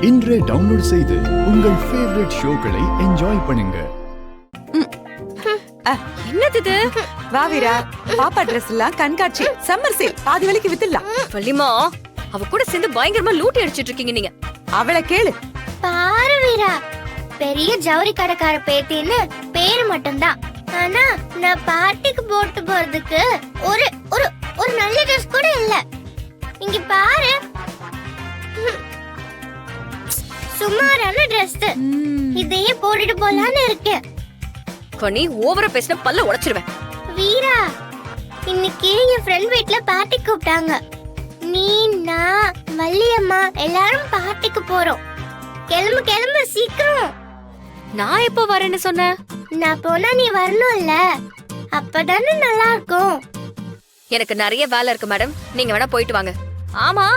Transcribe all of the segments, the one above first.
இன்றே டவுன்லோட் செய்து உங்கள் ஃபேவரட் ஷோக்களை என்ஜாய் பண்ணுங்க. என்னது இது? வா வீரா, பாப்பா Dress எல்லாம் கண்காட்சி சம்மர் சேல் பாதி விலைக்கு வித்துடலாம். வள்ளிமா, அவ கூட சேர்ந்து பயங்கரமா லூட்டி அடிச்சிட்டு இருக்கீங்க நீங்க. அவளை கேளு. பாரு வீரா, பெரிய ஜவுரி கடைக்கார பேத்தின்னு பேரு மட்டும்தான். ஆனா நான் பார்ட்டிக்கு போட்டு போறதுக்கு ஒரு ஒரு ஒரு நல்ல ட்ரெஸ் கூட இல்ல. இங்க பாரு, சுமாரான ட்ரெஸ். இதையே போட்டுட்டு போலான்னு இருக்கேன். கனி ஓவரா பேசின பல்ல உடைச்சிருவேன். வீரா, இன்னைக்கு என் ஃப்ரெண்ட் வீட்ல பார்ட்டி கூப்பிட்டாங்க. நீ, நான், வள்ளியம்மா எல்லாரும் பார்ட்டிக்கு போறோம். கிளம்பு கிளம்பு சீக்கிரம். நான் எப்போ வரேன்னு சொன்னேன்? நான் போனா நீ வரணும்ல, அப்பதானே நல்லா இருக்கும். எனக்கு நிறைய வேலை இருக்கு மேடம், நீங்க வேணா போயிட்டு வாங்க. ஆமா,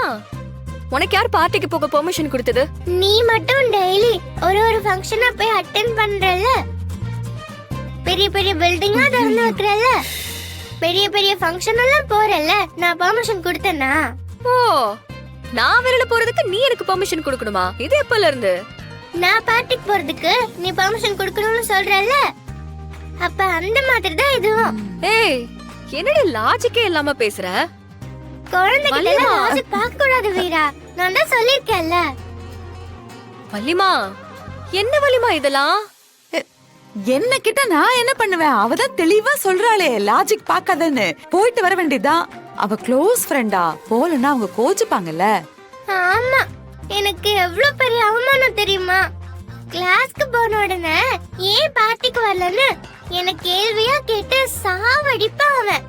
உனக்கு யார் பார்ட்டிக்கு போக பெர்மிஷன் கொடுத்தது? நீ மட்டும் டெய்லி ஒரு ஒரு ஃபங்க்ஷனா போய் அட்டெண்ட் பண்றல, பெரிய பெரிய பில்டிங்கா திறந்து வைக்கிறல, பெரிய பெரிய ஃபங்க்ஷன் எல்லாம் போறல, நான் பெர்மிஷன் கொடுத்தேனா? ஓ, நான் வெளியில போறதுக்கு நீ எனக்கு பெர்மிஷன் கொடுக்கணுமா? இது எப்பல இருந்து? நான் பார்ட்டிக்கு போறதுக்கு நீ பெர்மிஷன் கொடுக்கணும்னு சொல்றல, அப்ப அந்த மாதிரி தான் இதுவும். ஏய், என்னடி லாஜிக்கே இல்லாம பேசுற? குழந்தைகிட்ட லாஜிக் பார்க்க கூடாது வீரா, நான் தான் சொல்லிருக்கேன்ல. வள்ளிமா, என்ன வள்ளிமா இதெல்லாம்? என்ன கிட்ட நான் என்ன பண்ணுவேன்? அவதான் தெளிவா சொல்றாளே லாஜிக் பாக்காதன்னு. போயிட்டு வர வேண்டியதான். அவ க்ளோஸ் ஃப்ரெண்டா, போலன்னா அவங்க கோச்சுப்பாங்கல்ல. ஆமா, எனக்கு எவ்வளவு பெரிய அவமானம் தெரியுமா? கிளாஸ்க்கு போன உடனே ஏன் பார்ட்டிக்கு வரலன்னு எனக்கு கேள்வியா கேட்டு சாவடிப்பான் அவன்.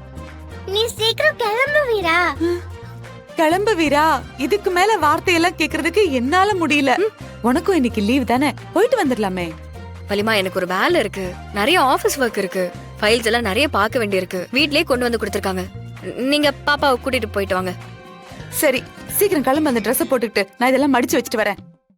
நீ சீக்கிரம் கிளம்பு வீரா. கிளம்பு வீரா, இதுக்கு மேல வார்த்தையெல்லாம் கேக்குறதுக்கு என்னால முடியல. உனக்கும் இன்னைக்கு லீவ் தானே, போயிட்டு வந்துடலாமே. வள்ளிமா, எனக்கு ஒரு வேலை இருக்கு, நிறைய ஆபீஸ் ஒர்க் இருக்கு, ஃபைல்ஸ் எல்லாம் நிறைய பார்க்க வேண்டியிருக்கு. வீட்லயே கொண்டு வந்து கொடுத்துருக்காங்க. நீங்க பாப்பாவை கூட்டிட்டு போயிட்டு வாங்க. சரி, சீக்கிரம் கிளம்பு. அந்த ட்ரெஸ் போட்டுக்கிட்டு நான் இதெல்லாம் மடிச்சு வச்சுட்டு வரேன்.